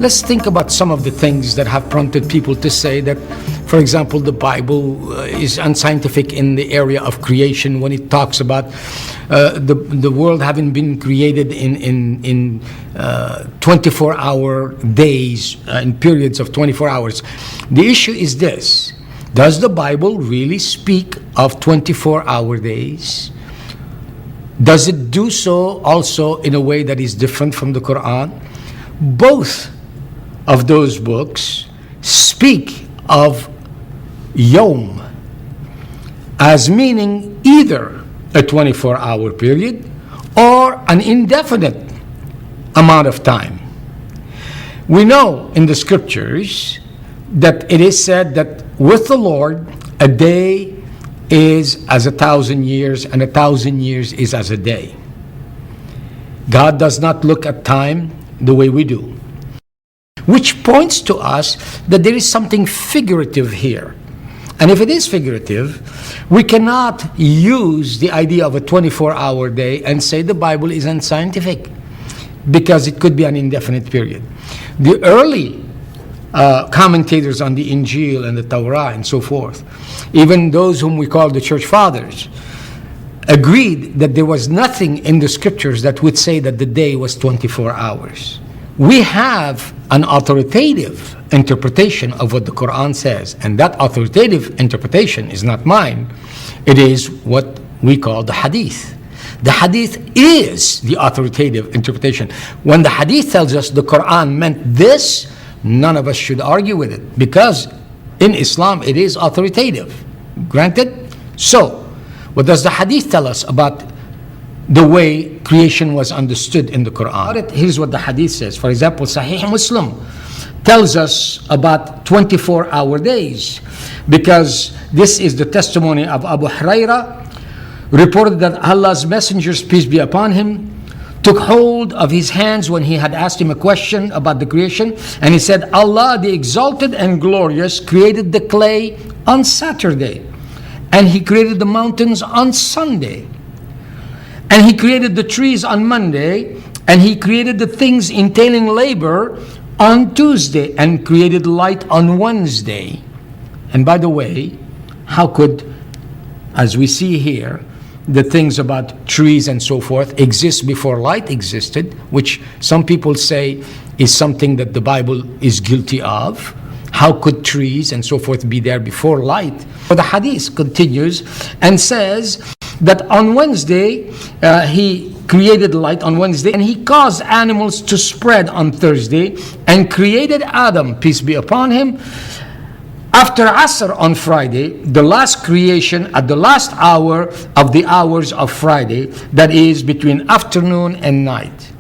let's think about some of the things that have prompted people to say that, for example, the Bible is unscientific in the area of creation when it talks about the world having been created in 24-hour days, in periods of 24 hours. The issue is this: does the Bible really speak of 24-hour days? Does it do so also in a way that is different from the Quran? Both of those books speak of Yom as meaning either a 24-hour period or an indefinite amount of time. We know in the scriptures that it is said that with the Lord a day is as 1,000 years, and 1,000 years is as a day. God does not look at time the way we do, which points to us that there is something figurative here. And if it is figurative, we cannot use the idea of a 24-hour day and say the Bible is unscientific, because it could be an indefinite period. The early commentators on the Injil and the Torah and so forth, even those whom we call the church fathers, agreed that there was nothing in the scriptures that would say that the day was 24 hours. We have an authoritative interpretation of what the Quran says, and that authoritative interpretation is not mine. It is what we call the hadith. The hadith is the authoritative interpretation. When the hadith tells us the Quran meant this, none of us should argue with it, because in Islam it is authoritative. Granted? So, what does the hadith tell us about the way creation was understood in the Quran? Here's what the hadith says. For example, Sahih Muslim tells us about 24-hour days, because this is the testimony of Abu Huraira, reported that Allah's messengers, peace be upon him, took hold of his hands when he had asked him a question about the creation, and he said, Allah the exalted and glorious created the clay on Saturday, and he created the mountains on Sunday, and he created the trees on Monday, and he created the things entailing labor on Tuesday, and created light on Wednesday. And by the way, how could, as we see here, the things about trees and so forth exist before light existed, which some people say is something that the Bible is guilty of? How could trees and so forth be there before light? But the hadith continues and says that on Wednesday, he created light on Wednesday, and he caused animals to spread on Thursday, and created Adam, peace be upon him, after Asr on Friday, the last creation at the last hour of the hours of Friday, that is between afternoon and night.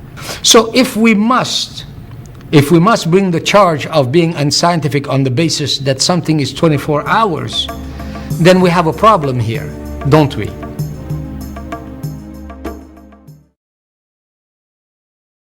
So if we must bring the charge of being unscientific on the basis that something is 24 hours, then we have a problem here, don't we?